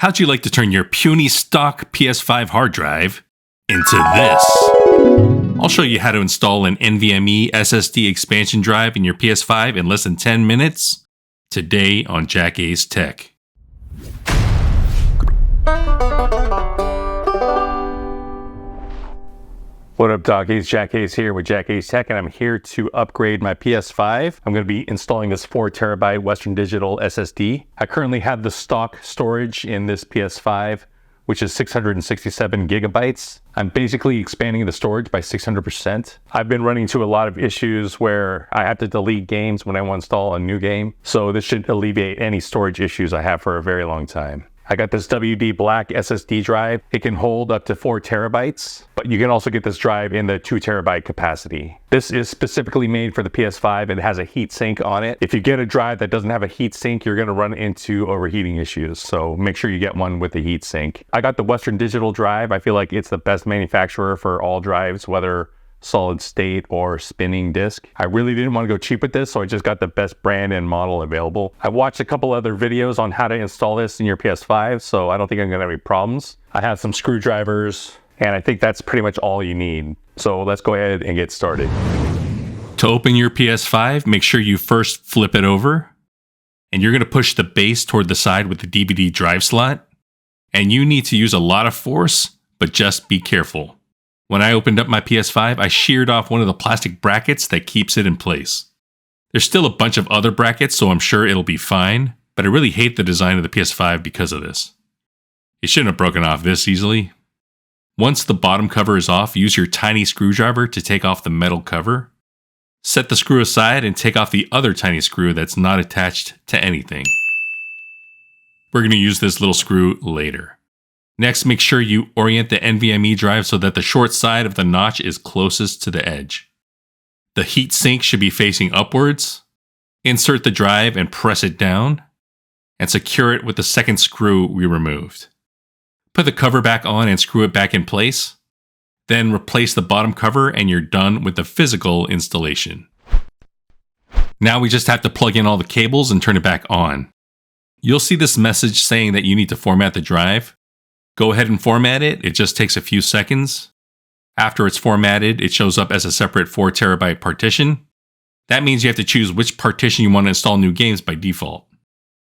How'd you like to turn your puny stock PS5 hard drive into this? I'll show you how to install an NVMe SSD expansion drive in your PS5 in less than 10 minutes today on JackAce Tech. What up, doggies? Jack Haze here with JackAce Tech, and I'm here to upgrade my PS5. I'm going to be installing this 4 terabyte Western Digital SSD. I currently have the stock storage in this PS5, which is 667 gigabytes. I'm basically expanding the storage by 600%. I've been running into a lot of issues where I have to delete games when I want to install a new game, so this should alleviate any storage issues I have for a very long time. I got this WD Black SSD drive. It can hold up to 4 terabytes, but you can also get this drive in the 2 terabyte capacity. This is specifically made for the PS5. It has a heat sink on it. If you get a drive that doesn't have a heat sink, you're gonna run into overheating issues. So make sure you get one with a heat sink. I got the Western Digital drive. I feel like it's the best manufacturer for all drives, whether solid state or spinning disk. I really didn't want to go cheap with this, so I just got the best brand and model available. I watched a couple other videos on how to install this in your PS5, so I don't think I'm gonna have any problems. I have some screwdrivers, and I think that's pretty much all you need. So let's go ahead and get started. To open your PS5, make sure you first flip it over, and you're gonna push the base toward the side with the DVD drive slot, and you need to use a lot of force, but just be careful. When I opened up my PS5, I sheared off one of the plastic brackets that keeps it in place. There's still a bunch of other brackets, so I'm sure it'll be fine, but I really hate the design of the PS5 because of this. It shouldn't have broken off this easily. Once the bottom cover is off, use your tiny screwdriver to take off the metal cover. Set the screw aside and take off the other tiny screw that's not attached to anything. We're going to use this little screw later. Next, make sure you orient the NVMe drive so that the short side of the notch is closest to the edge. The heat sink should be facing upwards. Insert the drive and press it down, and secure it with the second screw we removed. Put the cover back on and screw it back in place. Then replace the bottom cover and you're done with the physical installation. Now we just have to plug in all the cables and turn it back on. You'll see this message saying that you need to format the drive. Go ahead and format it. It just takes a few seconds. After it's formatted, it shows up as a separate 4 terabyte partition. That means you have to choose which partition you want to install new games by default.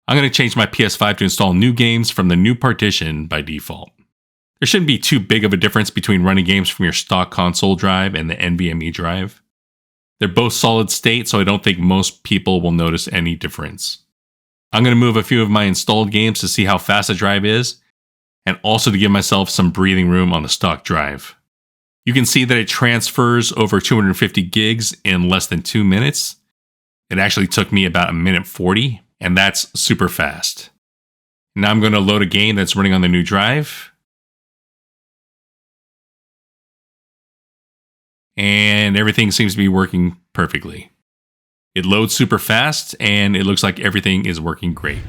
I'm going to change my PS5 to install new games from the new partition by default. There shouldn't be too big of a difference between running games from your stock console drive and the NVMe drive. They're both solid state, so I don't think most people will notice any difference. I'm going to move a few of my installed games to see how fast the drive is, and also to give myself some breathing room on the stock drive. You can see that it transfers over 250 gigs in less than 2 minutes. It actually took me about 1:40, and that's super fast. Now I'm going to load a game that's running on the new drive. And everything seems to be working perfectly. It loads super fast, and it looks like everything is working great.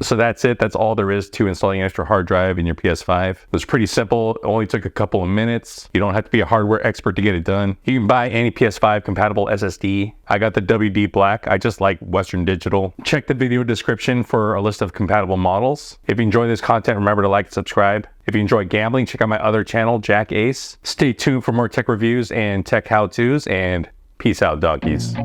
So that's it. That's all there is to installing an extra hard drive in your PS5. It was pretty simple. It only took a couple of minutes. You don't have to be a hardware expert to get it done. You can buy any PS5 compatible SSD. I got the WD Black. I just like Western Digital. Check the video description for a list of compatible models. If you enjoy this content, remember to like and subscribe. If you enjoy gambling, check out my other channel, JackAce. Stay tuned for more tech reviews and tech how-tos, and peace out, doggies.